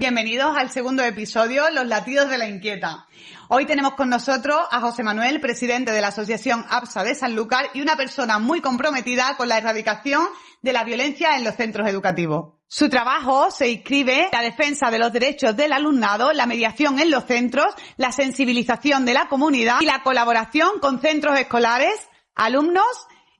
bienvenidos al segundo episodio, Los latidos de la inquieta. Hoy tenemos con nosotros a José Manuel, presidente de la Asociación APSA de Sanlúcar y una persona muy comprometida con la erradicación de la violencia en los centros educativos. Su trabajo se inscribe en la defensa de los derechos del alumnado, la mediación en los centros, la sensibilización de la comunidad y la colaboración con centros escolares, alumnos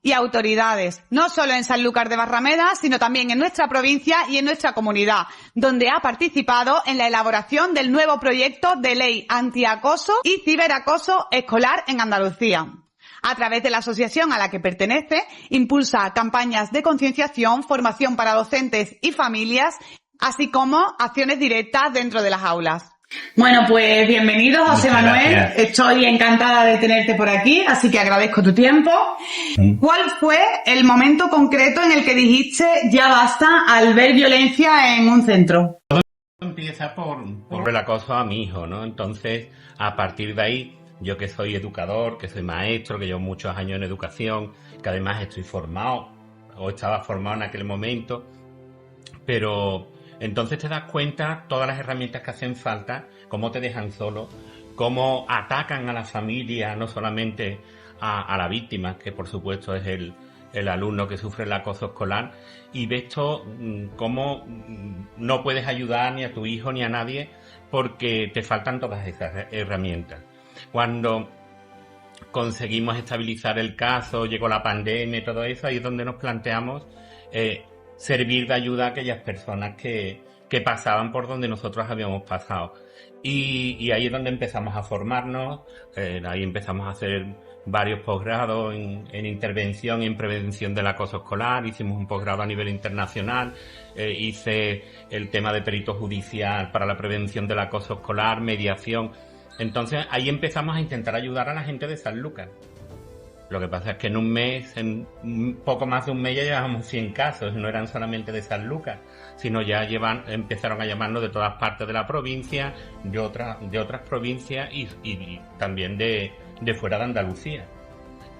y autoridades, no solo en Sanlúcar de Barrameda, sino también en nuestra provincia y en nuestra comunidad, donde ha participado en la elaboración del nuevo proyecto de ley antiacoso y ciberacoso escolar en Andalucía. A través de la asociación a la que pertenece, impulsa campañas de concienciación, formación para docentes y familias, así como acciones directas dentro de las aulas. Bueno, pues bienvenido, José Manuel. Gracias. Estoy encantada de tenerte por aquí, así que agradezco tu tiempo. ¿Cuál fue el momento concreto en el que dijiste ya basta al ver violencia en un centro? Todo empieza por el acoso a mi hijo, ¿no? Entonces, a partir de ahí, yo que soy educador, que soy maestro, que llevo muchos años en educación, que además estoy formado, o estaba formado en aquel momento, pero entonces te das cuenta todas las herramientas que hacen falta, cómo te dejan solo, cómo atacan a la familia, no solamente a la víctima, que por supuesto es el alumno que sufre el acoso escolar, y ves cómo no puedes ayudar ni a tu hijo ni a nadie porque te faltan todas esas herramientas. Cuando conseguimos estabilizar el caso, llegó la pandemia y todo eso, ahí es donde nos planteamos servir de ayuda a aquellas personas que pasaban por donde nosotros habíamos pasado. Y ahí es donde empezamos a formarnos, ahí empezamos a hacer varios posgrados en intervención y en prevención del acoso escolar, hicimos un posgrado a nivel internacional, hice el tema de perito judicial para la prevención del acoso escolar, mediación. Entonces ahí empezamos a intentar ayudar a la gente de Sanlúcar. Lo que pasa es que en un mes, en poco más de un mes ya llevábamos 100 casos, no eran solamente de Sanlúcar, sino ya empezaron a llamarnos de todas partes de la provincia, de otras provincias y también de fuera de Andalucía.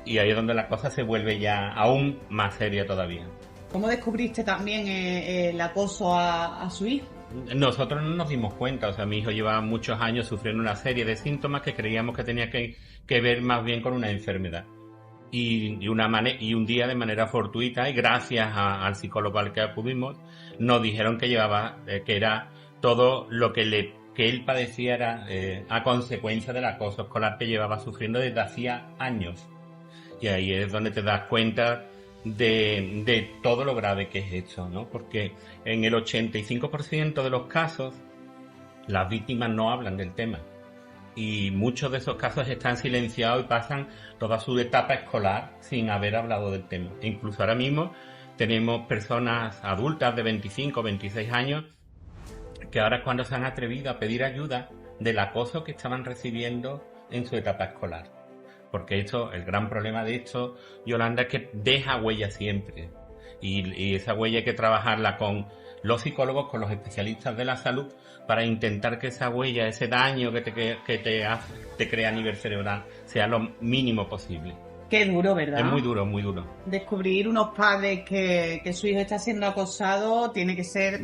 Y ahí es donde la cosa se vuelve ya aún más seria todavía. ¿Cómo descubriste también el acoso a su hijo? Nosotros no nos dimos cuenta, o sea, mi hijo llevaba muchos años sufriendo una serie de síntomas que creíamos que tenía que ver más bien con una enfermedad. Y un día de manera fortuita y gracias al psicólogo al que acudimos nos dijeron que era todo lo que él padecía era a consecuencia del acoso escolar que llevaba sufriendo desde hacía años. Y ahí es donde te das cuenta de todo lo grave que es esto, ¿no? Porque en el 85% de los casos las víctimas no hablan del tema. Y muchos de esos casos están silenciados y pasan toda su etapa escolar sin haber hablado del tema. E incluso ahora mismo tenemos personas adultas de 25 o 26 años que ahora es cuando se han atrevido a pedir ayuda del acoso que estaban recibiendo en su etapa escolar. Porque el gran problema de esto, Yolanda, es que deja huella siempre. Y esa huella hay que trabajarla con los psicólogos, con los especialistas de la salud, para intentar que esa huella, ese daño que te crea a nivel cerebral, sea lo mínimo posible. Qué duro, ¿verdad? Es muy duro, muy duro. Descubrir unos padres que su hijo está siendo acosado tiene que ser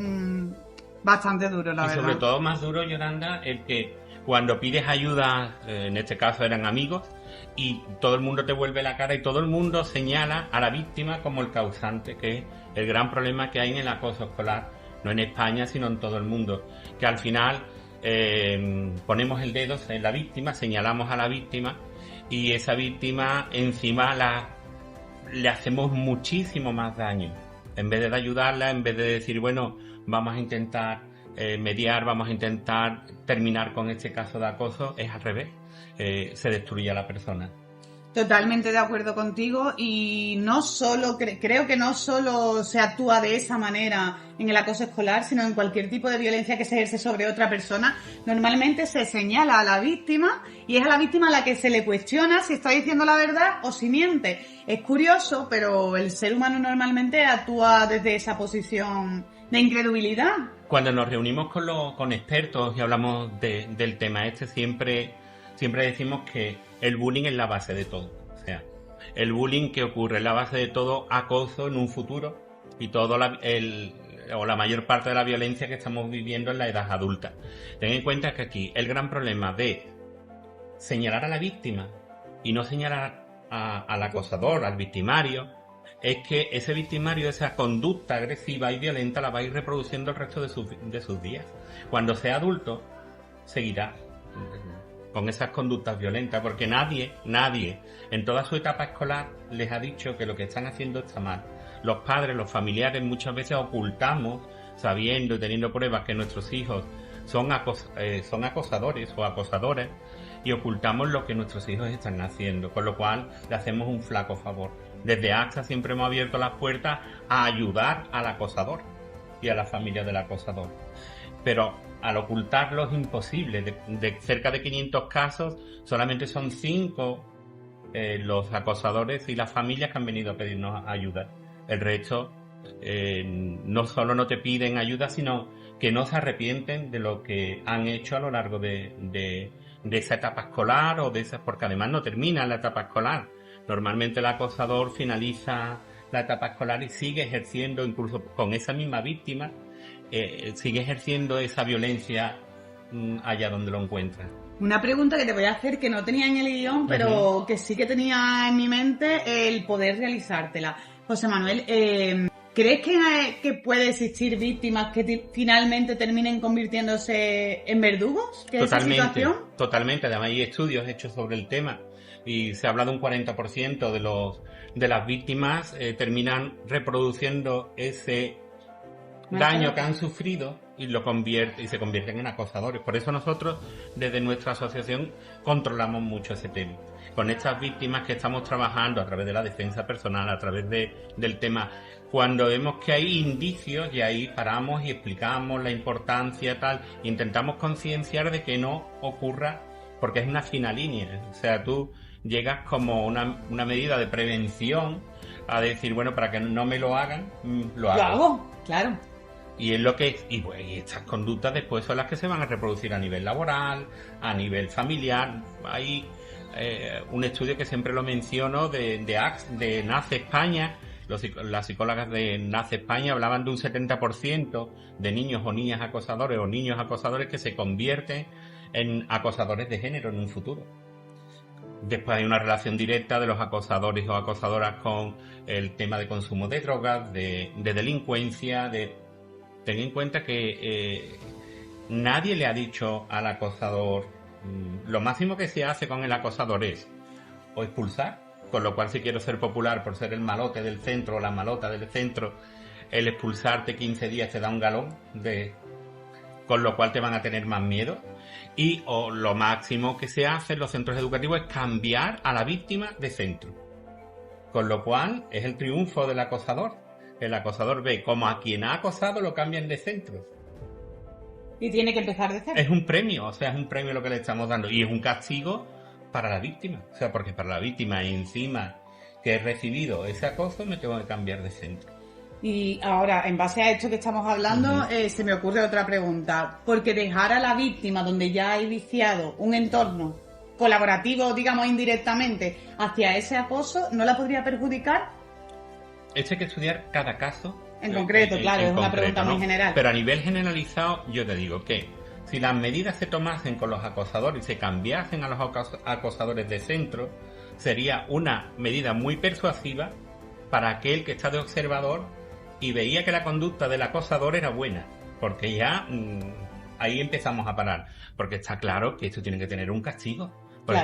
bastante duro, la verdad. Y sobre todo más duro, Yolanda, el que cuando pides ayuda, en este caso eran amigos, y todo el mundo te vuelve la cara y todo el mundo señala a la víctima como el causante, que es el gran problema que hay en el acoso escolar, no en España sino en todo el mundo, que al final ponemos el dedo en la víctima, señalamos a la víctima y esa víctima encima le hacemos muchísimo más daño. En vez de ayudarla, en vez de decir, bueno, vamos a intentar mediar, vamos a intentar terminar con este caso de acoso, es al revés. Se destruye a la persona. Totalmente de acuerdo contigo y no solo creo que no solo se actúa de esa manera en el acoso escolar, sino en cualquier tipo de violencia que se ejerce sobre otra persona. Normalmente se señala a la víctima y es a la víctima a la que se le cuestiona si está diciendo la verdad o si miente. Es curioso, pero el ser humano normalmente actúa desde esa posición de incredulidad. Cuando nos reunimos con expertos y hablamos del tema siempre decimos que el bullying es la base de todo. O sea, el bullying que ocurre es la base de todo acoso en un futuro y todo o la mayor parte de la violencia que estamos viviendo en la edad adulta. Ten en cuenta que aquí el gran problema de señalar a la víctima y no señalar al acosador, al victimario, es que ese victimario, esa conducta agresiva y violenta la va a ir reproduciendo el resto de sus días. Cuando sea adulto, seguirá con esas conductas violentas, porque nadie, en toda su etapa escolar les ha dicho que lo que están haciendo está mal. Los padres, los familiares, muchas veces ocultamos, sabiendo y teniendo pruebas que nuestros hijos son acosadores o acosadoras, y ocultamos lo que nuestros hijos están haciendo, con lo cual le hacemos un flaco favor. Desde AXA siempre hemos abierto las puertas a ayudar al acosador y a la familia del acosador. Pero al ocultarlo es imposible. De cerca de 500 casos, solamente son 5 los acosadores y las familias que han venido a pedirnos ayuda. El resto no solo no te piden ayuda, sino que no se arrepienten de lo que han hecho a lo largo de esa etapa escolar o de esas, porque además no termina la etapa escolar. Normalmente el acosador finaliza la etapa escolar y sigue ejerciendo, incluso con esa misma víctima, sigue ejerciendo esa violencia allá donde lo encuentra. Una pregunta que te voy a hacer que no tenía en el guión, pero que sí que tenía en mi mente el poder realizártela. José Manuel, ¿crees que puede existir víctimas que finalmente terminen convirtiéndose en verdugos de esa situación? Totalmente. Además hay estudios hechos sobre el tema y se habla de un 40% de las víctimas terminan reproduciendo ese daño que han sufrido y se convierten en acosadores. Por eso nosotros desde nuestra asociación controlamos mucho ese tema. Con estas víctimas que estamos trabajando a través de la defensa personal, a través del tema, cuando vemos que hay indicios, y ahí paramos y explicamos la importancia tal, intentamos concienciar de que no ocurra, porque es una fina línea. O sea, tú llegas como una medida de prevención a decir, bueno, para que no me lo hagan, lo hago. Claro. Y es lo que es, y estas conductas después son las que se van a reproducir a nivel laboral, a nivel familiar. Hay un estudio que siempre lo menciono de Nace España. Las psicólogas de Nace España hablaban de un 70% de niños o niñas acosadores o niños acosadores que se convierten en acosadores de género en un futuro. Después hay una relación directa de los acosadores o acosadoras con el tema de consumo de drogas, de delincuencia, Ten en cuenta que nadie le ha dicho al acosador, lo máximo que se hace con el acosador es o expulsar, con lo cual si quiero ser popular por ser el malote del centro o la malota del centro, el expulsarte 15 días te da un galón, con lo cual te van a tener más miedo. O lo máximo que se hace en los centros educativos es cambiar a la víctima de centro, con lo cual es el triunfo del acosador. El acosador ve como a quien ha acosado lo cambian de centro. Y tiene que empezar de cero. Es un premio, es un premio lo que le estamos dando. Y es un castigo para la víctima. O sea, porque para la víctima encima que he recibido ese acoso me tengo que cambiar de centro. Y ahora, en base a esto que estamos hablando, se me ocurre otra pregunta. Porque dejar a la víctima donde ya hay viciado un entorno colaborativo, digamos indirectamente, hacia ese acoso, ¿no la podría perjudicar? Esto hay que estudiar cada caso. En concreto, claro, es una pregunta muy general. Pero a nivel generalizado, yo te digo que si las medidas se tomasen con los acosadores y se cambiasen a los acosadores de centro, sería una medida muy persuasiva para aquel que está de observador y veía que la conducta del acosador era buena. Porque ya ahí empezamos a parar. Porque está claro que esto tiene que tener un castigo. Porque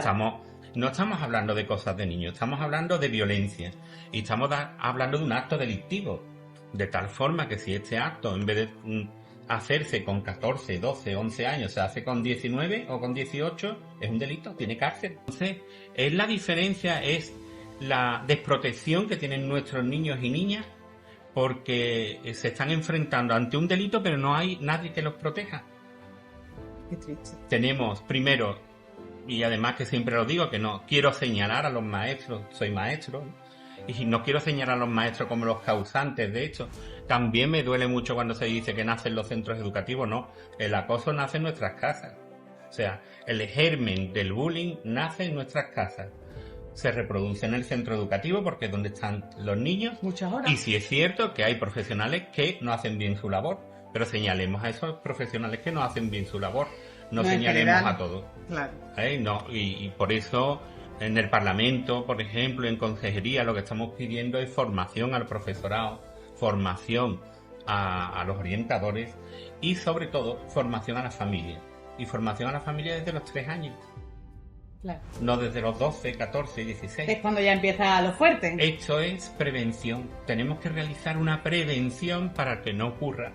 no estamos hablando de cosas de niños, estamos hablando de violencia y estamos hablando de un acto delictivo, de tal forma que si este acto, en vez de hacerse con 14, 12, 11 años, se hace con 19 o con 18, es un delito, tiene cárcel. Entonces, la diferencia es la desprotección que tienen nuestros niños y niñas, porque se están enfrentando ante un delito, pero no hay nadie que los proteja. Qué triste. Tenemos, primero, y además que siempre lo digo, que no quiero señalar a los maestros, soy maestro, y no quiero señalar a los maestros como los causantes de hecho. También me duele mucho cuando se dice que nace en los centros educativos. No, el acoso nace en nuestras casas. O sea, el germen del bullying nace en nuestras casas. se reproduce en el centro educativo porque es donde están los niños. Muchas horas. Y sí es cierto que hay profesionales que no hacen bien su labor, pero señalemos a esos profesionales que no hacen bien su labor, no señalemos a todos. Claro. No, y por eso en el Parlamento, por ejemplo, en consejería, lo que estamos pidiendo es formación al profesorado, formación a los orientadores y sobre todo formación a la familia. Y formación a la familia desde los 3 años. Claro. No desde los 12, 14, 16. Es cuando ya empieza lo fuerte. Esto es prevención. Tenemos que realizar una prevención para que no ocurra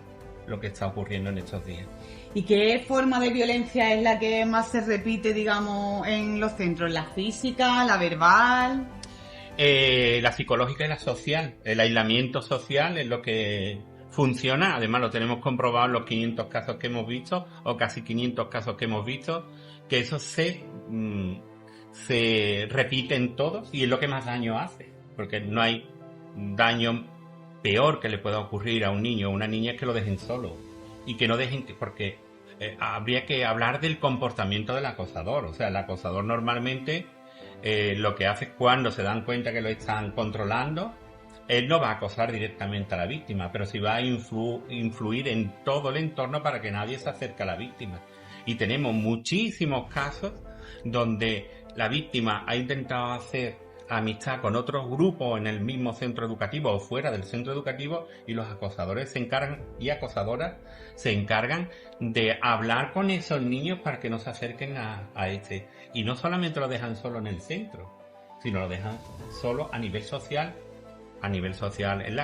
lo que está ocurriendo en estos días. ¿Y qué forma de violencia es la que más se repite, digamos, en los centros? ¿La física, la verbal? La psicológica y la social. El aislamiento social es lo que funciona. Además, lo tenemos comprobado en los 500 casos que hemos visto, o casi 500 casos que hemos visto, que eso se repite en todos y es lo que más daño hace. Porque no hay daño peor que le pueda ocurrir a un niño o una niña que lo dejen solo. Y que no dejen... Porque habría que hablar del comportamiento del acosador. O sea, el acosador normalmente lo que hace cuando se dan cuenta que lo están controlando, él no va a acosar directamente a la víctima, pero sí va a influir en todo el entorno para que nadie se acerque a la víctima. Y tenemos muchísimos casos donde la víctima ha intentado hacer amistad con otros grupos en el mismo centro educativo o fuera del centro educativo y los acosadores se encargan y acosadoras se encargan de hablar con esos niños para que no se acerquen a este. Y no solamente lo dejan solo en el centro, sino lo dejan solo a nivel social en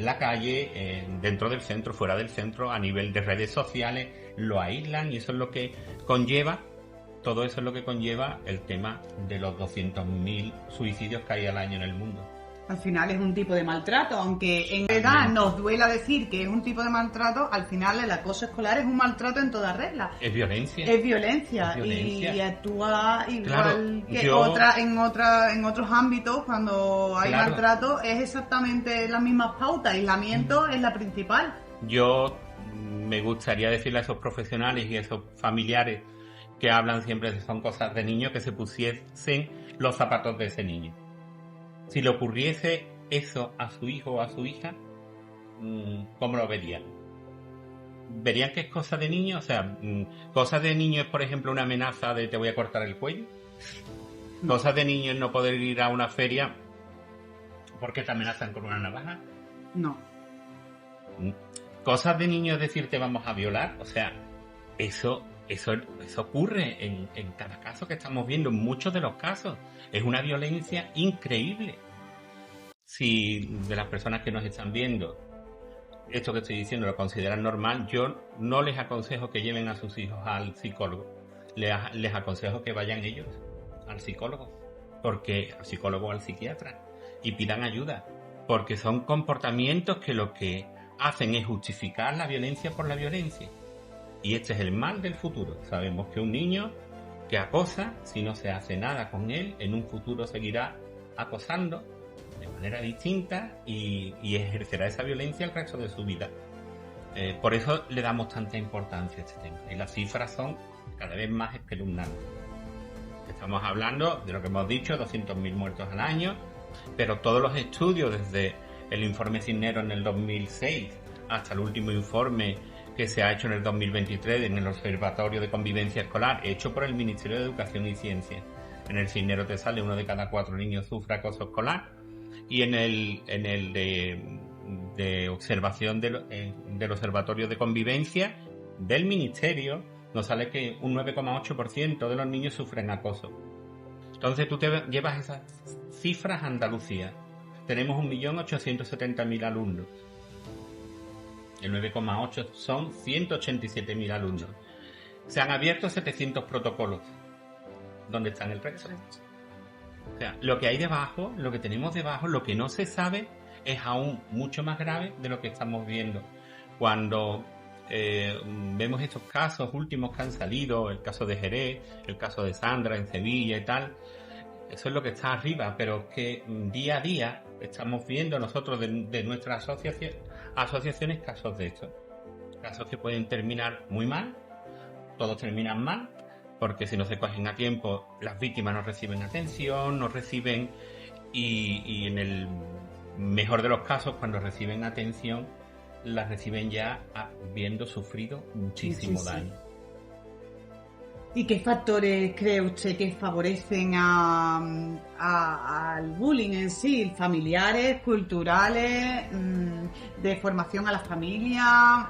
la calle, dentro del centro, fuera del centro, a nivel de redes sociales, lo aíslan y eso es lo que conlleva. Todo eso es lo que conlleva el tema de los 200.000 suicidios que hay al año en el mundo. Al final es un tipo de maltrato, aunque en edad nos duela decir que es un tipo de maltrato, al final el acoso escolar es un maltrato en toda regla. Es violencia. Es violencia. Es violencia. Y actúa igual Claro, que en otros ámbitos cuando hay maltrato, es exactamente las mismas pautas. Aislamiento es la principal. Yo me gustaría decirle a esos profesionales y a esos familiares que hablan siempre de son cosas de niños, que se pusiesen los zapatos de ese niño. Si le ocurriese eso a su hijo o a su hija, ¿cómo lo verían? ¿Verían que es cosa de niño? O sea, cosas de niño es, por ejemplo, una amenaza de te voy a cortar el cuello. Cosas de niño es no poder ir a una feria porque te amenazan con una navaja. No. Cosas de niño es decir te vamos a violar. O sea, eso ocurre en cada caso que estamos viendo, en muchos de los casos. Es una violencia increíble. Si de las personas que nos están viendo esto que estoy diciendo lo consideran normal, yo no les aconsejo que lleven a sus hijos al psicólogo. Les aconsejo que vayan ellos al psicólogo, al psicólogo o al psiquiatra, y pidan ayuda, porque son comportamientos que lo que hacen es justificar la violencia por la violencia. Y este es el mal del futuro. Sabemos que un niño que acosa, si no se hace nada con él, en un futuro seguirá acosando de manera distinta y ejercerá esa violencia el resto de su vida. Por eso le damos tanta importancia a este tema. Y las cifras son cada vez más espeluznantes. Estamos hablando de lo que hemos dicho, 200.000 muertos al año, pero todos los estudios, desde el informe Cisneros en el 2006 hasta el último informe que se ha hecho en el 2023 en el Observatorio de Convivencia Escolar, hecho por el Ministerio de Educación y Ciencia. En el Cisneros te sale 1 de cada 4 niños sufre acoso escolar, y en el de observación del Observatorio de Convivencia del Ministerio nos sale que un 9,8% de los niños sufren acoso. Entonces tú te llevas esas cifras a Andalucía. Tenemos 1.870.000 alumnos. El 9,8 son 187.000 alumnos. Se han abierto 700 protocolos. ¿Dónde están el resto? O sea, lo que hay debajo, lo que tenemos debajo, lo que no se sabe es aún mucho más grave de lo que estamos viendo. Cuando vemos estos casos últimos que han salido, el caso de Jerez, el caso de Sandra en Sevilla y tal, eso es lo que está arriba, pero que día a día estamos viendo nosotros de nuestras asociaciones casos de estos. Casos que pueden terminar muy mal, todos terminan mal, porque si no se cogen a tiempo, las víctimas no reciben atención, y en el mejor de los casos, cuando reciben atención, las reciben ya habiendo sufrido muchísimo daño. ¿Y qué factores cree usted que favorecen al bullying en sí? ¿Familiares, culturales, de formación a la familia?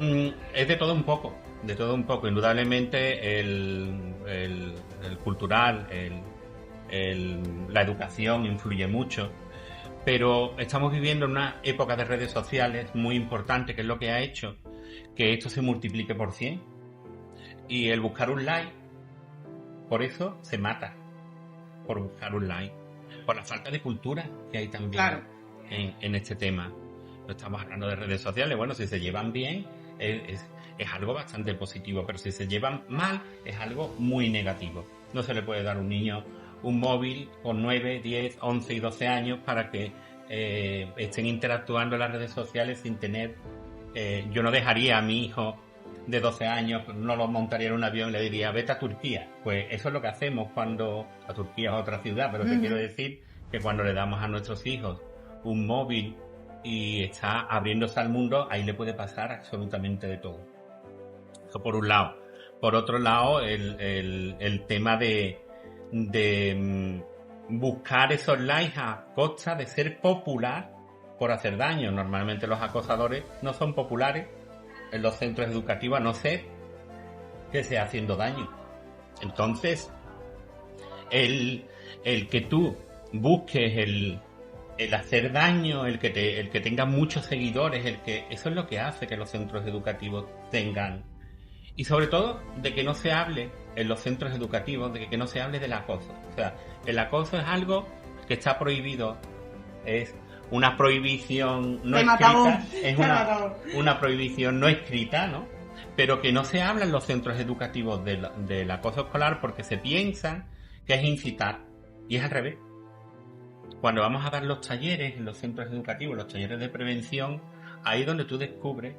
Es de todo un poco. Indudablemente el cultural, la educación influye mucho, pero estamos viviendo en una época de redes sociales muy importante, que es lo que ha hecho que esto se multiplique por 100. Y el buscar un like, por eso se mata, por buscar un like, por la falta de cultura que hay también en este tema. No estamos hablando de redes sociales, bueno, si se llevan bien es algo bastante positivo, pero si se llevan mal es algo muy negativo. No se le puede dar a un niño un móvil con 9, 10, 11 y 12 años para que estén interactuando en las redes sociales sin tener... yo no dejaría a mi hijo de 12 años, no lo montaría en un avión y le diría, vete a Turquía. Pues eso es lo que hacemos cuando... A Turquía es otra ciudad, pero te quiero decir que cuando le damos a nuestros hijos un móvil y está abriéndose al mundo, ahí le puede pasar absolutamente de todo. Eso por un lado. Por otro lado, el tema de buscar esos likes a costa de ser popular por hacer daño. Normalmente los acosadores no son populares en los centros educativos, a no ser que esté haciendo daño. Entonces, el que tú busques el hacer daño, el que tenga muchos seguidores, eso es lo que hace que los centros educativos tengan. Y sobre todo, de que no se hable en los centros educativos, de que no se hable del acoso. O sea, el acoso es algo que está prohibido, es una prohibición no escrita, es una prohibición no escrita, ¿no? Pero que no se habla en los centros educativos del acoso escolar porque se piensa que es incitar, y es al revés. Cuando vamos a dar los talleres en los centros educativos, los talleres de prevención, ahí es donde tú descubres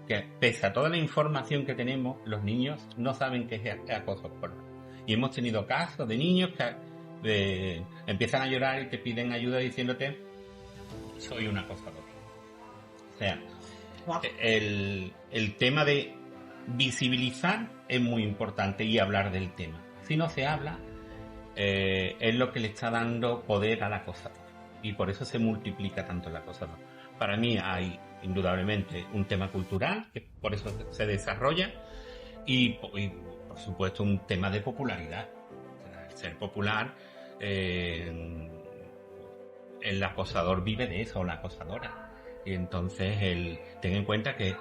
que pese a toda la información que tenemos, los niños no saben qué es acoso escolar. Y hemos tenido casos de niños que empiezan a llorar y te piden ayuda diciéndote, soy un acosador. O sea, el tema de visibilizar es muy importante y hablar del tema. Si no se habla, es lo que le está dando poder al acosador. Y por eso se multiplica tanto el acosador. Para mí hay indudablemente un tema cultural, que por eso se desarrolla, y por supuesto un tema de popularidad. El ser popular, el acosador vive de eso, o la acosadora. Y entonces ten en cuenta que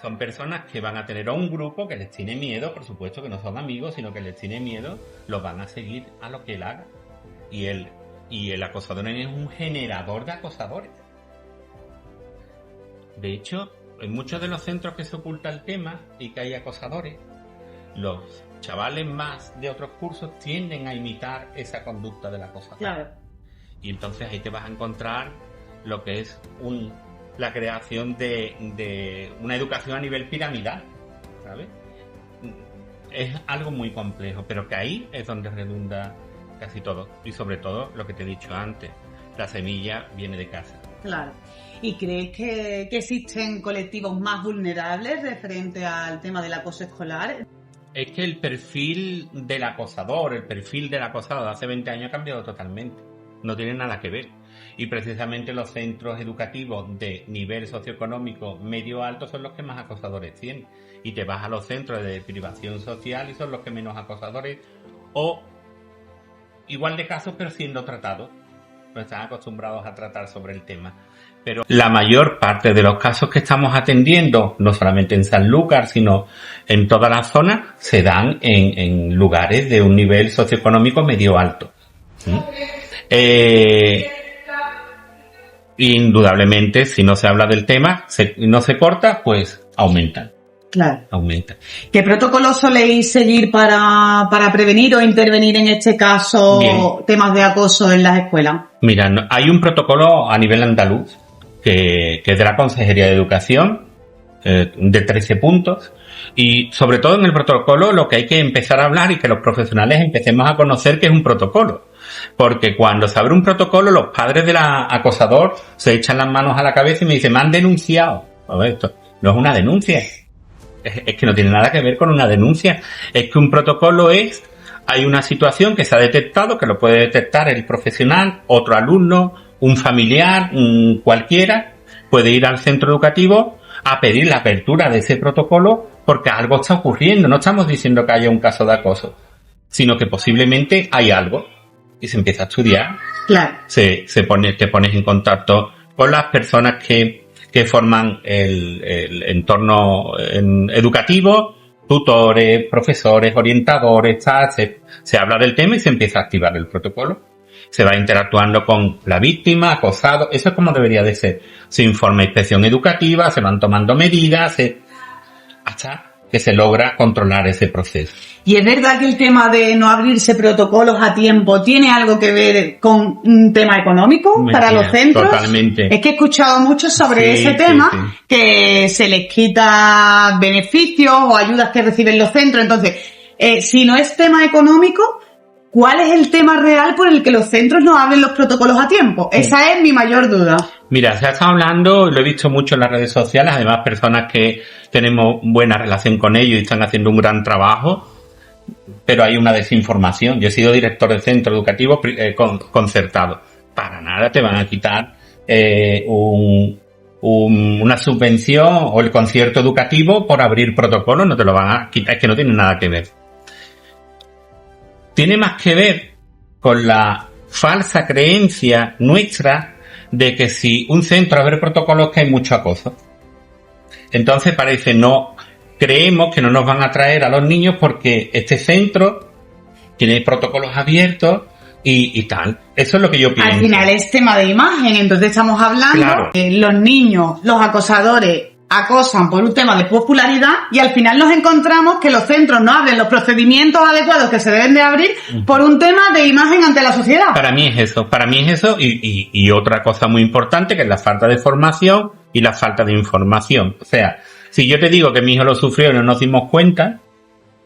son personas que van a tener a un grupo que les tiene miedo, por supuesto que no son amigos, sino que les tiene miedo, los van a seguir a lo que él haga. Y el acosador es un generador de acosadores. De hecho, en muchos de los centros que se oculta el tema y que hay acosadores, los chavales más de otros cursos tienden a imitar esa conducta del acosador. Claro. Y entonces ahí te vas a encontrar lo que es la creación de una educación a nivel piramidal, ¿sabes? Es algo muy complejo, pero que ahí es donde redunda casi todo. Y sobre todo, lo que te he dicho antes, la semilla viene de casa. Claro. ¿Y crees que existen colectivos más vulnerables referente al tema del acoso escolar? Es que el perfil del acosador, de hace 20 años ha cambiado totalmente. No tiene nada que ver. Y precisamente los centros educativos de nivel socioeconómico medio-alto son los que más acosadores tienen. Y te vas a los centros de privación social y son los que menos acosadores, o igual de casos pero siendo tratados. No están acostumbrados a tratar sobre el tema. Pero la mayor parte de los casos que estamos atendiendo, no solamente en Sanlúcar, sino en toda la zona, se dan en lugares de un nivel socioeconómico medio-alto. Indudablemente, si no se habla del tema, no se corta, pues aumentan. Claro. Aumenta. ¿Qué protocolos soléis seguir para prevenir o intervenir en este caso? Bien. Temas de acoso en las escuelas? Mira, hay un protocolo a nivel andaluz que es de la Consejería de Educación, de 13 puntos. Y sobre todo en el protocolo lo que hay que empezar a hablar y que los profesionales empecemos a conocer que es un protocolo. Porque cuando se abre un protocolo, los padres del acosador se echan las manos a la cabeza y me dicen, me han denunciado. A ver, esto no es una denuncia. Es que no tiene nada que ver con una denuncia. Es que un protocolo hay una situación que se ha detectado, que lo puede detectar el profesional, otro alumno, un familiar, cualquiera, puede ir al centro educativo a pedir la apertura de ese protocolo porque algo está ocurriendo. No estamos diciendo que haya un caso de acoso, sino que posiblemente hay algo y se empieza a estudiar. Claro. Te pones en contacto con las personas que forman el entorno educativo, tutores, profesores, orientadores, tal. Se habla del tema y se empieza a activar el protocolo. Se va interactuando con la víctima, acosado. Eso es como debería de ser. Se informa inspección educativa, se van tomando medidas, hasta que se logra controlar ese proceso. ¿Y es verdad que el tema de no abrirse protocolos a tiempo tiene algo que ver con un tema económico para los centros? Totalmente. Es que he escuchado mucho sobre ese tema, que se les quita beneficios o ayudas que reciben los centros. Entonces, si no es tema económico, ¿cuál es el tema real por el que los centros no abren los protocolos a tiempo? Esa es mi mayor duda. Mira, se ha estado hablando, lo he visto mucho en las redes sociales, además personas que tenemos buena relación con ellos y están haciendo un gran trabajo, pero hay una desinformación. Yo he sido director de centro educativo concertado. Para nada te van a quitar una subvención o el concierto educativo por abrir protocolos, no te lo van a quitar, es que no tiene nada que ver. Tiene más que ver con la falsa creencia nuestra de que si un centro abre protocolos que hay mucho acoso. Entonces creemos que no nos van a traer a los niños porque este centro tiene protocolos abiertos y tal. Eso es lo que yo pienso. Al final es tema de imagen, entonces estamos hablando que los niños, los acosadores, acosan por un tema de popularidad y al final nos encontramos que los centros no abren los procedimientos adecuados que se deben de abrir por un tema de imagen ante la sociedad. Para mí es eso y otra cosa muy importante que es la falta de formación y la falta de información. O sea, si yo te digo que mi hijo lo sufrió y no nos dimos cuenta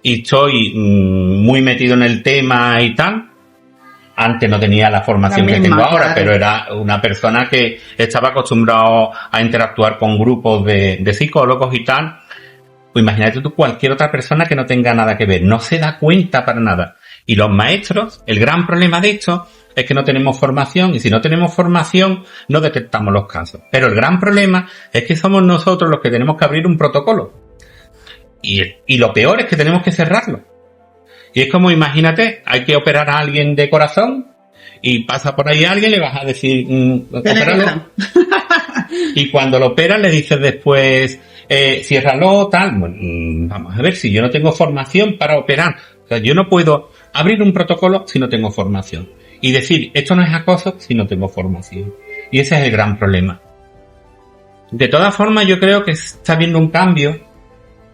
y estoy muy metido en el tema y tal, antes no tenía la formación que tengo ahora, claro. Pero era una persona que estaba acostumbrado a interactuar con grupos de psicólogos y tal. Pues imagínate tú cualquier otra persona que no tenga nada que ver, no se da cuenta para nada. Y los maestros, el gran problema de esto es que no tenemos formación, y si no tenemos formación no detectamos los casos. Pero el gran problema es que somos nosotros los que tenemos que abrir un protocolo. Y lo peor es que tenemos que cerrarlo. Y es como, imagínate, hay que operar a alguien de corazón y pasa por ahí alguien, le vas a decir, opéralo. Y cuando lo operas le dices después, ciérralo, tal. Bueno, vamos a ver, si yo no tengo formación para operar, o sea, yo no puedo abrir un protocolo si no tengo formación. Y decir, esto no es acoso si no tengo formación. Y ese es el gran problema. De todas formas, yo creo que está habiendo un cambio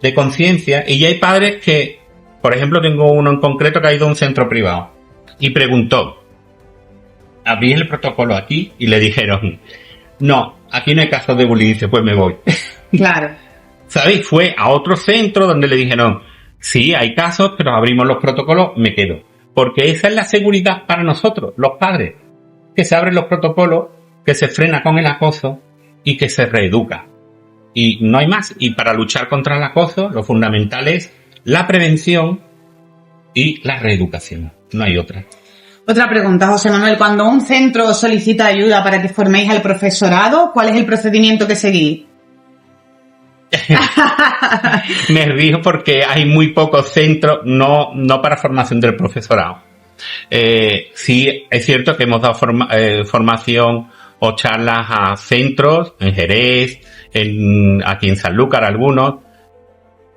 de conciencia y ya hay padres que, por ejemplo, tengo uno en concreto que ha ido a un centro privado y preguntó, abrí el protocolo aquí y le dijeron, no, aquí no hay casos de bullying, dice, pues me voy. Claro. ¿Sabéis? Fue a otro centro donde le dijeron, sí, hay casos, pero abrimos los protocolos, me quedo. Porque esa es la seguridad para nosotros, los padres, que se abren los protocolos, que se frena con el acoso y que se reeduca. Y no hay más. Y para luchar contra el acoso, lo fundamental es la prevención y la reeducación. No hay otra. Otra pregunta, José Manuel. Cuando un centro solicita ayuda para que forméis al profesorado, ¿cuál es el procedimiento que seguís? Me río porque hay muy pocos centros, no para formación del profesorado. Sí, es cierto que hemos dado formación o charlas a centros, en Jerez, aquí en Sanlúcar algunos,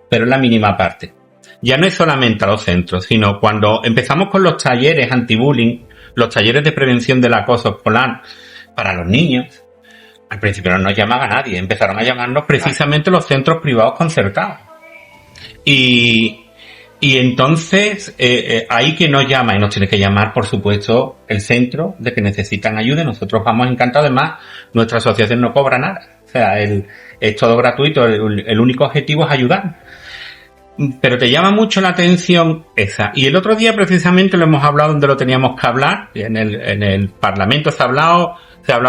pero es la mínima parte. Ya no es solamente a los centros, sino cuando empezamos con los talleres anti-bullying, los talleres de prevención del acoso escolar para los niños, al principio no nos llamaba nadie, empezaron a llamarnos precisamente los centros privados concertados. Y entonces, ahí que nos llama, y nos tiene que llamar, por supuesto, el centro de que necesitan ayuda, nosotros vamos encantados, además, nuestra asociación no cobra nada. O sea, es todo gratuito, el único objetivo es ayudar. Pero te llama mucho la atención esa. Y el otro día precisamente lo hemos hablado donde lo teníamos que hablar, en el Parlamento se ha hablado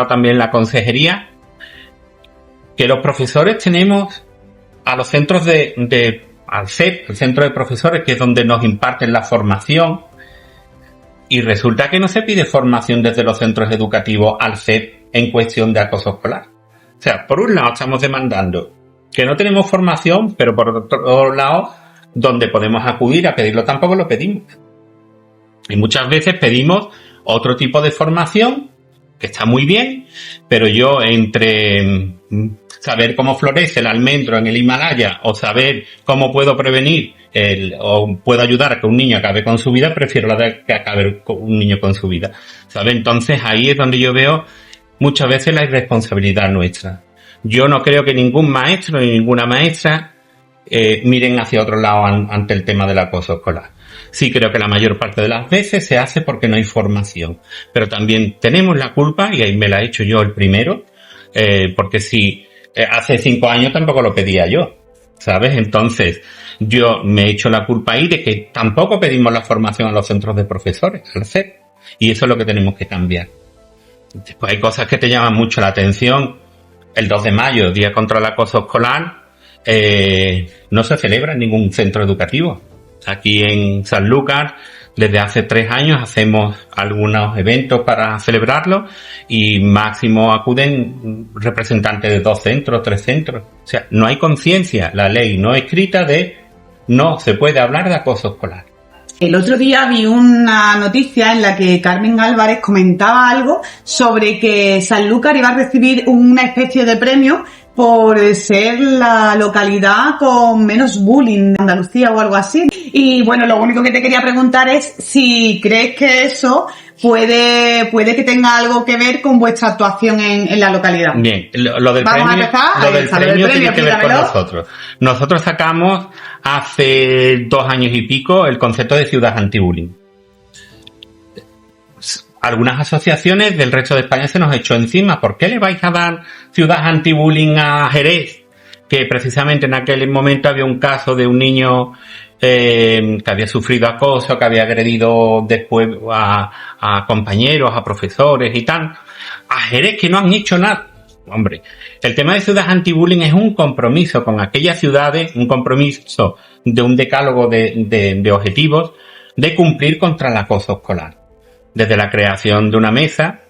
también en la consejería, que los profesores tenemos a los centros al CEP, el centro de profesores, que es donde nos imparten la formación, y resulta que no se pide formación desde los centros educativos al CEP en cuestión de acoso escolar. O sea, por un lado estamos demandando que no tenemos formación, pero por otro lado, donde podemos acudir a pedirlo tampoco lo pedimos. Y muchas veces pedimos otro tipo de formación, que está muy bien, pero yo entre saber cómo florece el almendro en el Himalaya o saber cómo puedo prevenir o puedo ayudar a que un niño acabe con su vida, prefiero la de que acabe un niño con su vida. ¿Sabe? Entonces ahí es donde yo veo muchas veces la irresponsabilidad nuestra. Yo no creo que ningún maestro ni ninguna maestra miren hacia otro lado ante el tema del acoso escolar. Sí creo que la mayor parte de las veces se hace porque no hay formación, pero también tenemos la culpa, y ahí me la he hecho yo el primero, porque si hace 5 años tampoco lo pedía yo, ¿sabes? Entonces yo me he hecho la culpa ahí de que tampoco pedimos la formación a los centros de profesores, al CEP, y eso es lo que tenemos que cambiar. Después hay cosas que te llaman mucho la atención. El 2 de mayo, Día contra el Acoso Escolar, no se celebra en ningún centro educativo. Aquí en Sanlúcar, desde hace 3 años, hacemos algunos eventos para celebrarlo y máximo acuden representantes de 2 centros, 3 centros. O sea, no hay conciencia, la ley no escrita de no se puede hablar de acoso escolar. El otro día vi una noticia en la que Carmen Álvarez comentaba algo sobre que Sanlúcar iba a recibir una especie de premio por ser la localidad con menos bullying de Andalucía o algo así. Y bueno, lo único que te quería preguntar es si crees que eso puede que tenga algo que ver con vuestra actuación en la localidad. Bien, lo del premio tiene que ver con nosotros. Nosotros sacamos hace 2 años y pico el concepto de ciudad antibullying. Algunas asociaciones del resto de España se nos echó encima. ¿Por qué le vais a dar ciudad antibullying a Jerez? Que precisamente en aquel momento había un caso de un niño que había sufrido acoso, que había agredido después a compañeros, a profesores y tal. A Jerez, que no han hecho nada. Hombre, el tema de ciudad antibullying es un compromiso con aquellas ciudades, un compromiso de un decálogo de objetivos de cumplir contra el acoso escolar. Desde la creación de una mesa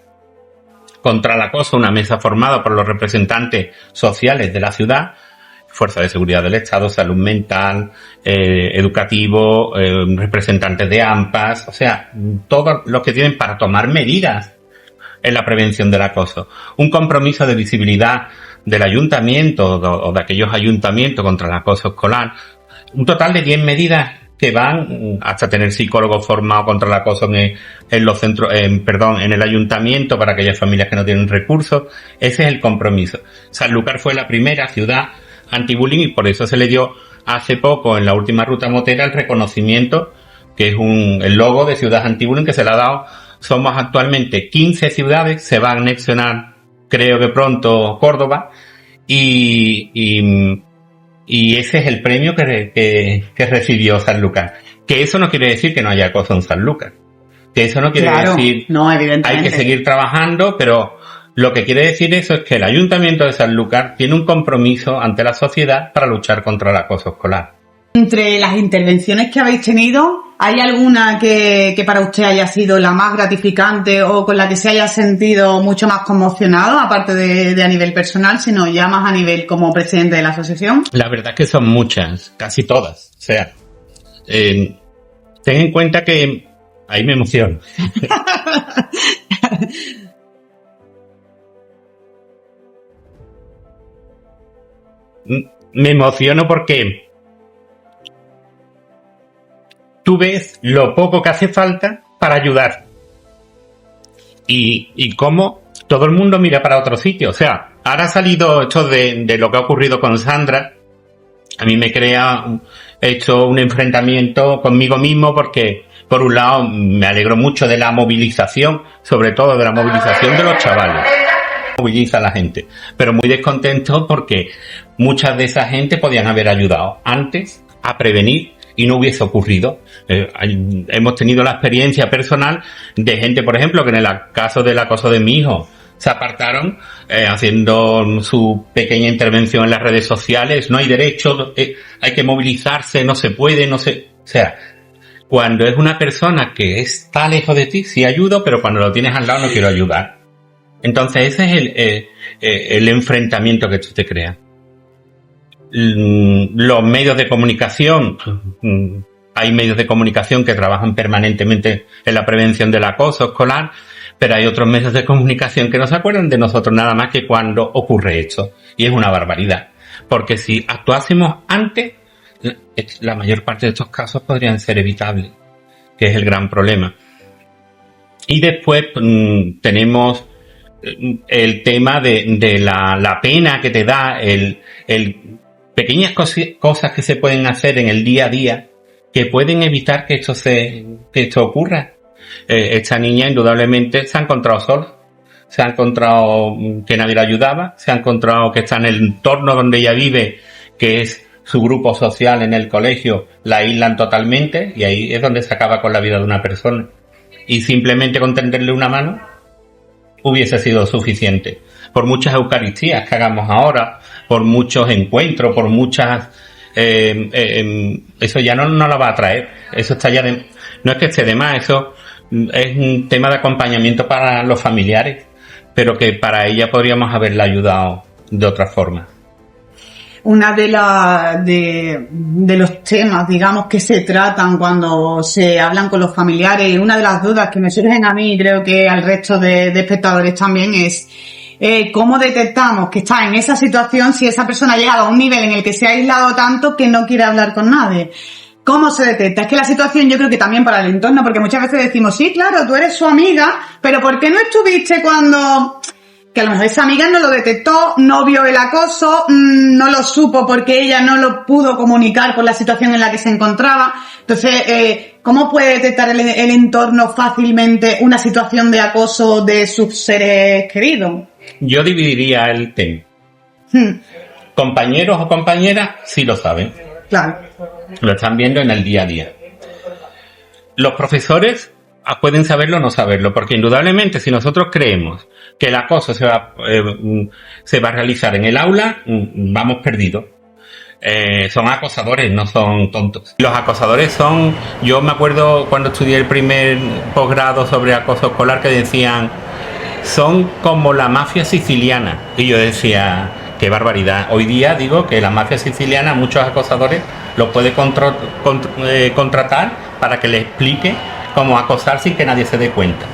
contra el acoso, una mesa formada por los representantes sociales de la ciudad, Fuerza de Seguridad del Estado, Salud Mental, Educativo, representantes de AMPAs, o sea, todos los que tienen para tomar medidas en la prevención del acoso. Un compromiso de visibilidad del ayuntamiento o de aquellos ayuntamientos contra el acoso escolar. Un total de 10 medidas que van hasta tener psicólogos formados contra el acoso en los centros, en el ayuntamiento para aquellas familias que no tienen recursos. Ese es el compromiso. Sanlúcar fue la primera ciudad antibullying y por eso se le dio hace poco en la última ruta motera el reconocimiento, que es el logo de ciudad antibullying que se le ha dado. Somos actualmente 15 ciudades, se va a anexionar creo que pronto Córdoba y ese es el premio que recibió Sanlúcar. Que eso no quiere decir que no haya acoso en Sanlúcar. Que eso no quiere decir... No, evidentemente. Hay que seguir trabajando, pero lo que quiere decir eso es que el Ayuntamiento de Sanlúcar tiene un compromiso ante la sociedad para luchar contra el acoso escolar. Entre las intervenciones que habéis tenido, ¿hay alguna que para usted haya sido la más gratificante o con la que se haya sentido mucho más conmocionado, aparte de a nivel personal, sino ya más a nivel como presidente de la asociación? La verdad es que son muchas, casi todas. O sea, ten en cuenta que ahí me emociono. Me emociono porque tú ves lo poco que hace falta para ayudar y cómo todo el mundo mira para otro sitio. O sea, ahora ha salido esto de lo que ha ocurrido con Sandra. A mí me crea hecho un enfrentamiento conmigo mismo porque, por un lado, me alegro mucho de la movilización, sobre todo de la movilización de los chavales. moviliza a la gente, pero muy descontento porque muchas de esa gente podían haber ayudado antes a prevenir y no hubiese ocurrido. Hemos tenido la experiencia personal de gente, por ejemplo, que en el caso del acoso de mi hijo se apartaron haciendo su pequeña intervención en las redes sociales. No hay derecho, hay que movilizarse, no se puede, o sea, cuando es una persona que está lejos de ti, sí ayudo, pero cuando lo tienes al lado no quiero ayudar. Entonces ese es el enfrentamiento que tú te creas. Los medios de comunicación, hay medios de comunicación que trabajan permanentemente en la prevención del acoso escolar, pero hay otros medios de comunicación que no se acuerdan de nosotros nada más que cuando ocurre esto. Y es una barbaridad. Porque si actuásemos antes, la mayor parte de estos casos podrían ser evitables, que es el gran problema. Y después tenemos el tema de la pena que te da, pequeñas cosas que se pueden hacer en el día a día que pueden evitar que esto ocurra. Esta niña indudablemente se ha encontrado sola, se ha encontrado que nadie la ayudaba, se ha encontrado que está en el entorno donde ella vive, que es su grupo social en el colegio, la aíslan totalmente y ahí es donde se acaba con la vida de una persona. Y simplemente con tenderle una mano hubiese sido suficiente. Por muchas eucaristías que hagamos ahora, por muchos encuentros, por muchas... eso ya no la va a traer. Eso está ya de... No es que esté de más, eso es un tema de acompañamiento para los familiares, pero que para ella podríamos haberla ayudado de otra forma. Una de los temas, digamos, que se tratan cuando se hablan con los familiares, una de las dudas que me surgen a mí y creo que al resto de espectadores también es cómo detectamos que está en esa situación si esa persona ha llegado a un nivel en el que se ha aislado tanto que no quiere hablar con nadie. ¿Cómo se detecta? Es que la situación yo creo que también para el entorno, porque muchas veces decimos, sí, claro, tú eres su amiga, pero ¿por qué no estuviste cuando...? Que a lo mejor esa amiga no lo detectó, no vio el acoso, no lo supo porque ella no lo pudo comunicar por la situación en la que se encontraba. Entonces, ¿cómo puede detectar el entorno fácilmente una situación de acoso de sus seres queridos? Yo dividiría el tema. Compañeros o compañeras sí lo saben. Claro. Lo están viendo en el día a día. Los profesores pueden saberlo o no saberlo, porque indudablemente si nosotros creemos que el acoso se va a realizar en el aula, vamos perdidos. Son acosadores, no son tontos. Los acosadores son... Yo me acuerdo cuando estudié el primer posgrado sobre acoso escolar que decían, son como la mafia siciliana. Y yo decía, qué barbaridad. Hoy día digo que la mafia siciliana, muchos acosadores los puede contratar para que les explique cómo acosar sin que nadie se dé cuenta.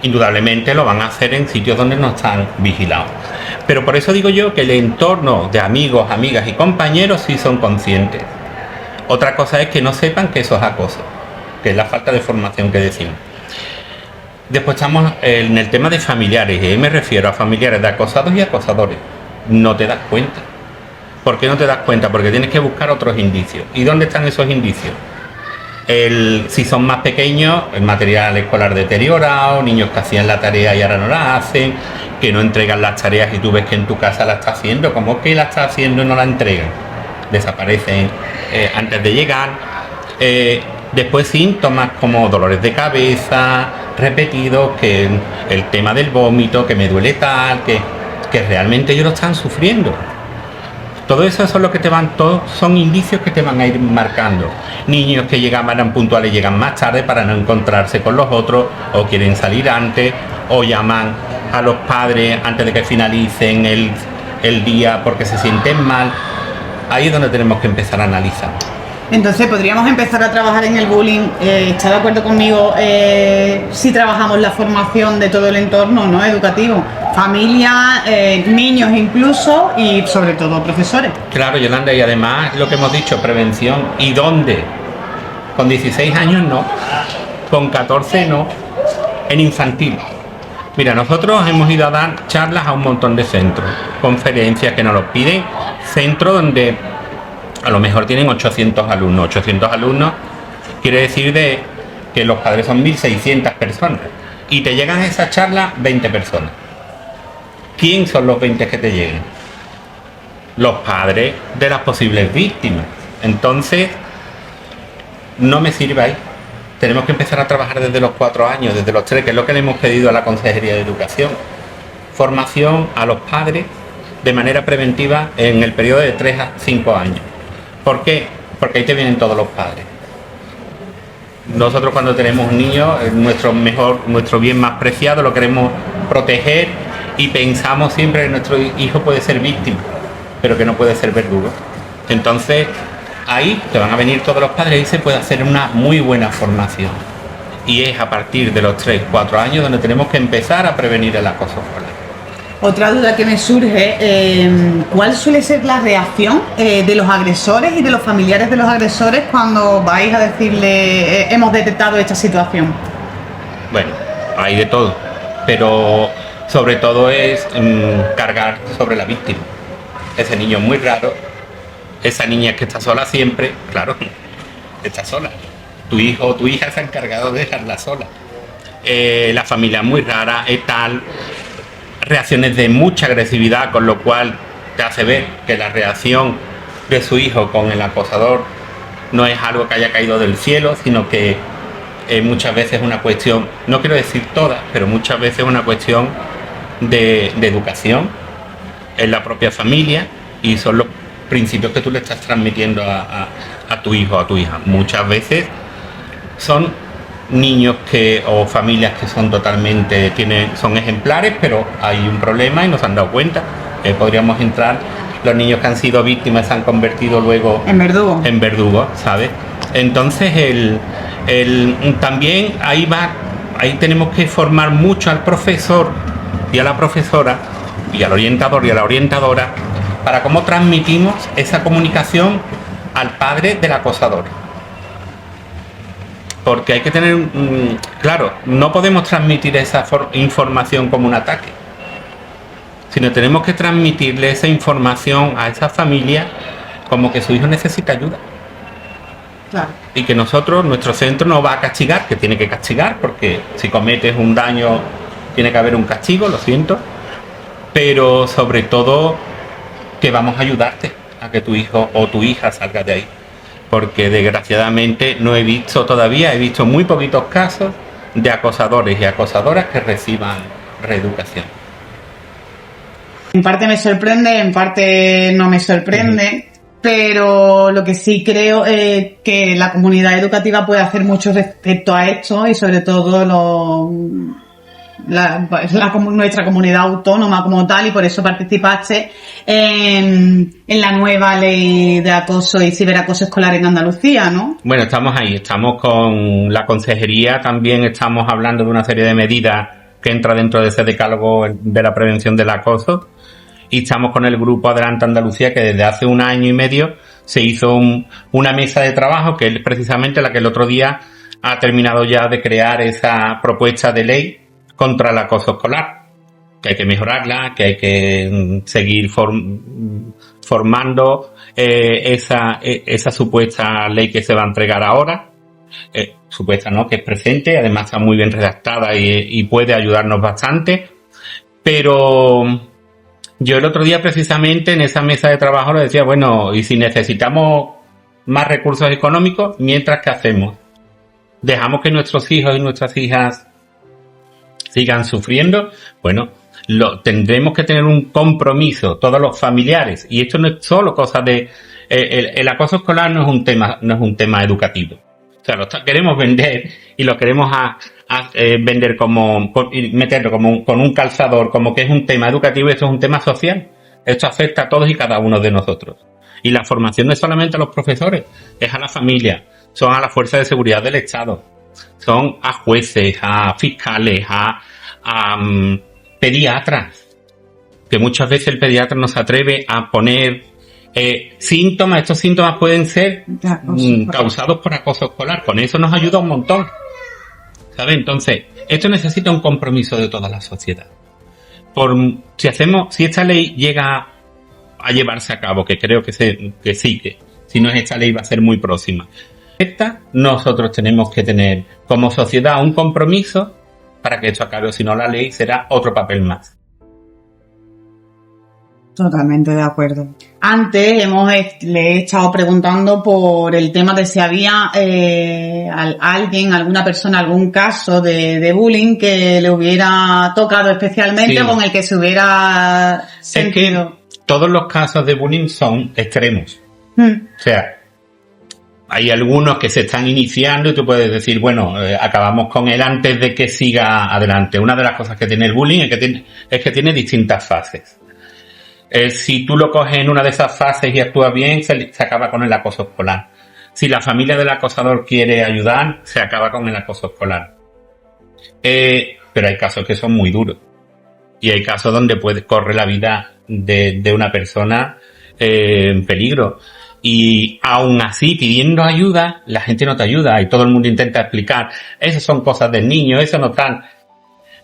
Indudablemente lo van a hacer en sitios donde no están vigilados. Pero por eso digo yo que el entorno de amigos, amigas y compañeros sí son conscientes. Otra cosa es que no sepan que eso es acoso, que es la falta de formación que decimos. Después estamos en el tema de familiares, y me refiero a familiares de acosados y acosadores. No te das cuenta. ¿Por qué no te das cuenta? Porque tienes que buscar otros indicios. ¿Y dónde están esos indicios? Si son más pequeños, el material escolar deteriorado, niños que hacían la tarea y ahora no la hacen, que no entregan las tareas y tú ves que en tu casa la está haciendo, ¿cómo que la está haciendo y no la entregan? Desaparecen antes de llegar. Después síntomas como dolores de cabeza repetidos, que el tema del vómito, que me duele tal, que realmente ellos lo están sufriendo. Todo eso son lo que te van, todos son indicios que te van a ir marcando. Niños que eran puntuales, llegan más tarde para no encontrarse con los otros, o quieren salir antes, o llaman a los padres antes de que finalicen el día porque se sienten mal. Ahí es donde tenemos que empezar a analizar. Entonces podríamos empezar a trabajar en el bullying. ¿Está de acuerdo conmigo si trabajamos la formación de todo el entorno, ¿no?, educativo? Familia, niños incluso y sobre todo profesores. Claro, Yolanda, y además lo que hemos dicho, prevención. ¿Y dónde? Con 16 años no, con 14 no, en infantil. Mira, nosotros hemos ido a dar charlas a un montón de centros, conferencias que nos los piden, centros donde a lo mejor tienen 800 alumnos. 800 alumnos quiere decir que los padres son 1.600 personas y te llegan a esa charla 20 personas. ¿quién son los 20 que te lleguen? Los padres de las posibles víctimas. Entonces, no me sirve ahí. Tenemos que empezar a trabajar desde los 4 años, desde los 3, que es lo que le hemos pedido a la Consejería de Educación. Formación a los padres de manera preventiva en el periodo de 3 a 5 años. ¿Por qué? Porque ahí te vienen todos los padres. Nosotros cuando tenemos un niño, nuestro bien más preciado, lo queremos proteger y pensamos siempre que nuestro hijo puede ser víctima, pero que no puede ser verdugo. Entonces, ahí te van a venir todos los padres y se puede hacer una muy buena formación. Y es a partir de los 3, 4 años donde tenemos que empezar a prevenir el acoso escolar. Otra duda que me surge, ¿cuál suele ser la reacción de los agresores y de los familiares de los agresores cuando vais a decirle hemos detectado esta situación? Bueno, hay de todo, pero sobre todo es cargar sobre la víctima. Ese niño es muy raro, esa niña que está sola siempre, claro, está sola. Tu hijo o tu hija se ha encargado de dejarla sola. La familia es muy rara, es tal... reacciones de mucha agresividad, con lo cual te hace ver que la reacción de su hijo con el acosador no es algo que haya caído del cielo, sino que muchas veces es una cuestión, no quiero decir todas, pero muchas veces es una cuestión de educación en la propia familia, y son los principios que tú le estás transmitiendo a tu hijo o a tu hija. Muchas veces son niños o familias que son totalmente, son ejemplares, pero hay un problema y no se han dado cuenta. Podríamos entrar, los niños que han sido víctimas se han convertido luego en verdugos, ¿sabes? Entonces también ahí tenemos que formar mucho al profesor y a la profesora y al orientador y a la orientadora para cómo transmitimos esa comunicación al padre del acosador. Porque hay que tener, claro, no podemos transmitir esa información como un ataque, sino tenemos que transmitirle esa información a esa familia como que su hijo necesita ayuda. Claro. Y que nuestro centro no va a castigar, que tiene que castigar, porque si cometes un daño tiene que haber un castigo, lo siento, pero sobre todo que vamos a ayudarte a que tu hijo o tu hija salga de ahí. Porque desgraciadamente he visto muy poquitos casos de acosadores y acosadoras que reciban reeducación. En parte me sorprende, en parte no me sorprende, pero lo que sí creo es que la comunidad educativa puede hacer mucho respecto a esto, y sobre todo nuestra comunidad autónoma como tal, y por eso participaste en la nueva ley de acoso y ciberacoso escolar en Andalucía, ¿no? Bueno, estamos ahí, estamos con la consejería, también estamos hablando de una serie de medidas que entra dentro de ese decálogo de la prevención del acoso, y estamos con el grupo Adelante Andalucía, que desde hace 1 año y medio se hizo una mesa de trabajo, que es precisamente la que el otro día ha terminado ya de crear esa propuesta de ley contra el acoso escolar, que hay que mejorarla, que hay que seguir formando esa supuesta ley que se va a entregar ahora, supuesta no, que es presente, además está muy bien redactada y puede ayudarnos bastante, pero yo el otro día precisamente en esa mesa de trabajo le decía, bueno, y si necesitamos más recursos económicos, mientras, ¿qué hacemos? ¿Dejamos que nuestros hijos y nuestras hijas sigan sufriendo? Bueno, tendremos que tener un compromiso todos los familiares, y esto no es solo cosa de el acoso escolar, no es un tema educativo. O sea, lo queremos vender y lo queremos vender y meterlo con un calzador, como que es un tema educativo, y esto es un tema social. Esto afecta a todos y cada uno de nosotros. Y la formación no es solamente a los profesores, es a la familia, son a las fuerzas de seguridad del Estado, son a jueces, a fiscales, a pediatras, que muchas veces el pediatra no se atreve a poner síntomas. Estos síntomas pueden ser causados por acoso escolar. Con eso nos ayuda un montón, ¿sabes? Entonces, esto necesita un compromiso de toda la sociedad. Si esta ley llega a llevarse a cabo, que creo que sí, que si no es esta ley va a ser muy próxima, nosotros tenemos que tener como sociedad un compromiso para que esto acabe, o si no la ley será otro papel más. Totalmente de acuerdo. Antes le he estado preguntando por el tema de si había alguna persona, algún caso de bullying que le hubiera tocado especialmente, Sí. con el que se hubiera sentido. Es que todos los casos de bullying son extremos. O sea, hay algunos que se están iniciando y tú puedes decir, bueno, acabamos con él antes de que siga adelante. Una de las cosas que tiene el bullying es que tiene distintas fases. Si tú lo coges en una de esas fases y actúas bien, se acaba con el acoso escolar. Si la familia del acosador quiere ayudar, se acaba con el acoso escolar. Pero hay casos que son muy duros. Y hay casos donde corre la vida de una persona en peligro. Y aún así, pidiendo ayuda, la gente no te ayuda y todo el mundo intenta explicar. Esas son cosas del niño, eso no están...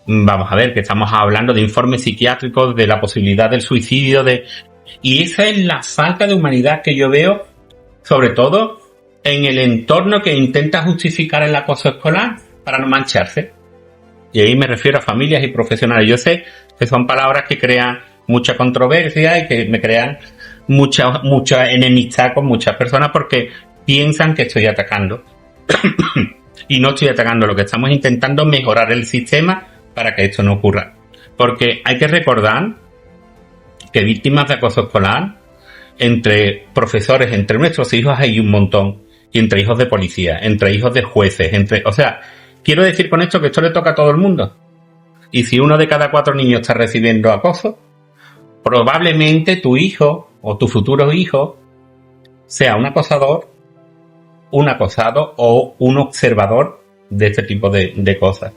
Vamos a ver, que estamos hablando de informes psiquiátricos, de la posibilidad del suicidio, y esa es la falta de humanidad que yo veo, sobre todo en el entorno que intenta justificar el acoso escolar para no mancharse. Y ahí me refiero a familias y profesionales. Yo sé que son palabras que crean mucha controversia y que me crean mucha enemistad con muchas personas porque piensan que estoy atacando. Y no estoy atacando, lo que estamos intentando es mejorar el sistema para que esto no ocurra. Porque hay que recordar que víctimas de acoso escolar, entre profesores, entre nuestros hijos hay un montón. Y entre hijos de policía, entre hijos de jueces, o sea, quiero decir con esto que esto le toca a todo el mundo. Y si 1 de cada 4 niños está recibiendo acoso, probablemente tu hijo o tu futuro hijo sea un acosador, un acosado o un observador de este tipo de cosas.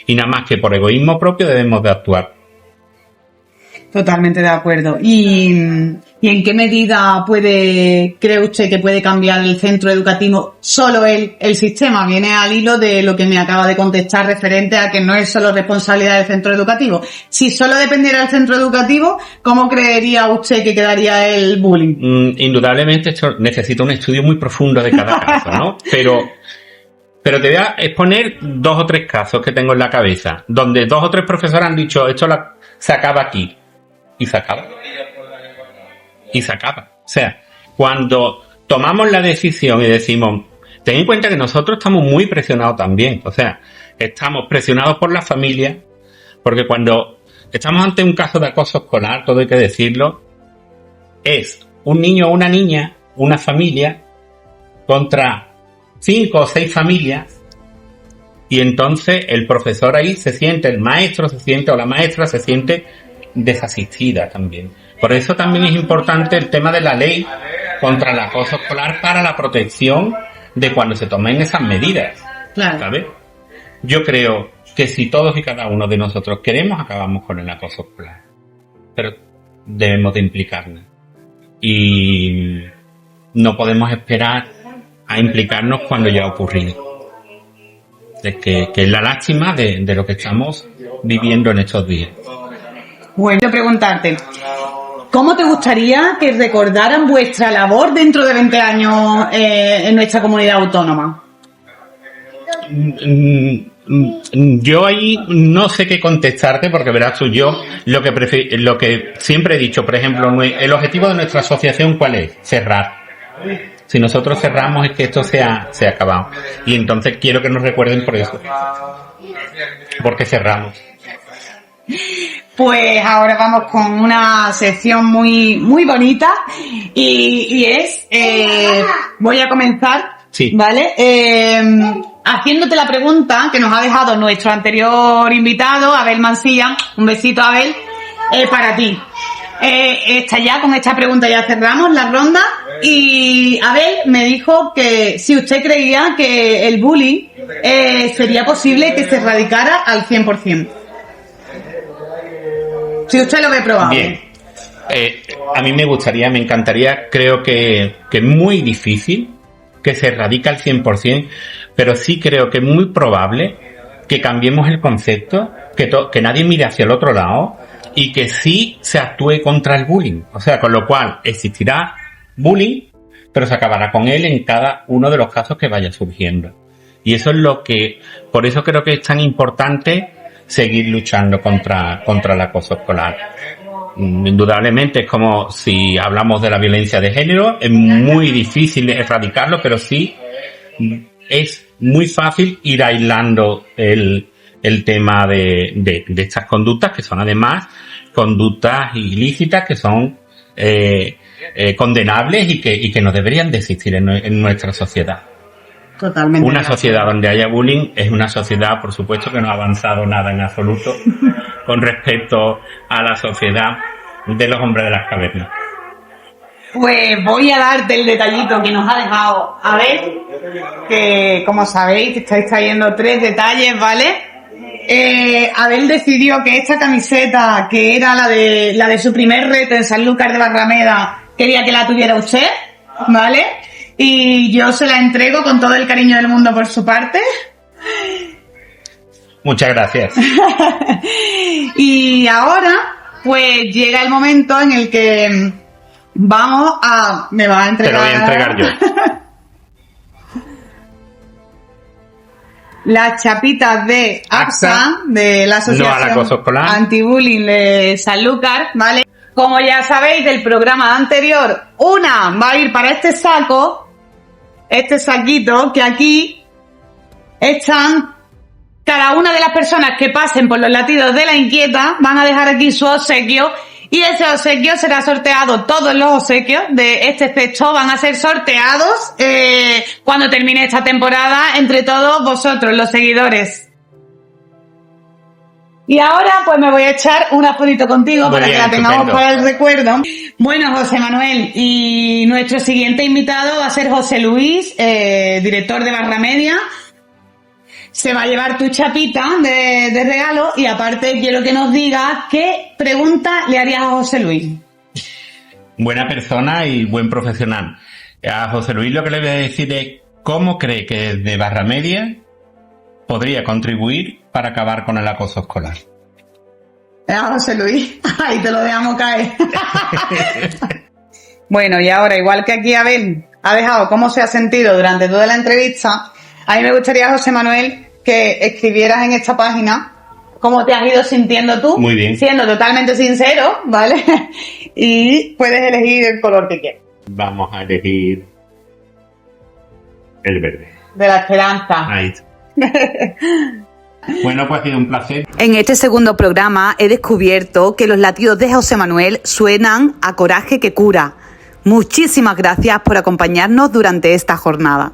Y nada más que por egoísmo propio debemos de actuar. Totalmente de acuerdo. ¿Y en qué medida cree usted que puede cambiar el centro educativo solo el sistema? Viene al hilo de lo que me acaba de contestar referente a que no es solo responsabilidad del centro educativo. Si solo dependiera del centro educativo, ¿cómo creería usted que quedaría el bullying? Indudablemente esto necesita un estudio muy profundo de cada caso, ¿no? Pero te voy a exponer 2 o 3 casos que tengo en la cabeza, donde 2 o 3 profesores han dicho, esto se acaba aquí. Y se acaba. Y se acaba. O sea, cuando tomamos la decisión y decimos, ten en cuenta que nosotros estamos muy presionados también. O sea, estamos presionados por la familia, porque cuando estamos ante un caso de acoso escolar, todo hay que decirlo, es un niño o una niña, una familia, contra 5 o 6 familias, y entonces el profesor ahí se siente, el maestro se siente, o la maestra se siente desasistida también. Por eso también es importante el tema de la ley contra el acoso escolar para la protección de cuando se tomen esas medidas. Claro. ¿Sabes? Yo creo que si todos y cada uno de nosotros queremos, acabamos con el acoso escolar. Pero debemos de implicarnos. Y no podemos esperar a implicarnos cuando ya ha ocurrido. Que es la lástima de lo que estamos viviendo en estos días. Bueno, quiero preguntarte, ¿cómo te gustaría que recordaran vuestra labor dentro de 20 años en nuestra comunidad autónoma? Yo ahí no sé qué contestarte porque verás tú, yo lo que siempre he dicho, por ejemplo, el objetivo de nuestra asociación, ¿cuál es? Cerrar. Si nosotros cerramos es que esto se ha acabado. Y entonces quiero que nos recuerden por eso. Porque cerramos. Pues ahora vamos con una sección muy muy bonita y es voy a comenzar, sí, ¿vale? Haciéndote la pregunta que nos ha dejado nuestro anterior invitado, Abel Mansilla. Un besito, Abel, para ti. Con esta pregunta ya cerramos la ronda y Abel me dijo que si usted creía que el bullying sería posible que se erradicara al 100%. Si usted lo ve probable. Bien. A mí me encantaría, creo que es muy difícil que se erradique al 100%, pero sí creo que es muy probable que cambiemos el concepto, que nadie mire hacia el otro lado y que sí se actúe contra el bullying. O sea, con lo cual existirá bullying, pero se acabará con él en cada uno de los casos que vaya surgiendo. Y eso es por eso creo que es tan importante seguir luchando contra el acoso escolar. Indudablemente es como si hablamos de la violencia de género, es muy difícil erradicarlo, pero sí es muy fácil ir aislando el tema de estas conductas, que son además conductas ilícitas, que son condenables y que no deberían de existir en nuestra sociedad. Totalmente. Una sociedad donde haya bullying es una sociedad, por supuesto, que no ha avanzado nada en absoluto con respecto a la sociedad de los hombres de las cavernas. Pues voy a darte el detallito que nos ha dejado Abel, que como sabéis que estáis trayendo 3 detalles, ¿vale? Abel decidió que esta camiseta, que era la de su primer reto en Sanlúcar de Barrameda, quería que la tuviera usted, ¿vale? Y yo se la entrego con todo el cariño del mundo por su parte. Muchas gracias. Y ahora, pues llega el momento en el que me va a entregar. Te lo voy a entregar yo. Las chapitas de APSA, de la Asociación Antibullying de Sanlúcar, ¿vale? Como ya sabéis del programa anterior, una va a ir para este saquito, que aquí están cada una de las personas que pasen por los latidos de la inquieta, van a dejar aquí su obsequio, y ese obsequio será sorteado. Todos los obsequios de este texto van a ser sorteados cuando termine esta temporada entre todos vosotros, los seguidores. Y ahora pues me voy a echar una fotito contigo para que la tengamos para el recuerdo. Bueno, José Manuel, y nuestro siguiente invitado va a ser José Luis, director de Barra Media. Se va a llevar tu chapita de regalo, y aparte quiero que nos digas qué pregunta le harías a José Luis. Buena persona y buen profesional. A José Luis lo que le voy a decir es cómo cree que desde Barra Media podría contribuir para acabar con el acoso escolar. José Luis, ahí te lo dejamos caer. Bueno, y ahora, igual que aquí Abel ha dejado cómo se ha sentido durante toda la entrevista, a mí me gustaría, José Manuel, que escribieras en esta página cómo te has ido sintiendo tú. Muy bien. Siendo totalmente sincero, ¿vale? Y puedes elegir el color que quieras. Vamos a elegir el verde. De la esperanza. Ahí. Bueno, pues ha sido un placer. En este segundo programa he descubierto que los latidos de José Manuel suenan a coraje que cura. Muchísimas gracias por acompañarnos durante esta jornada.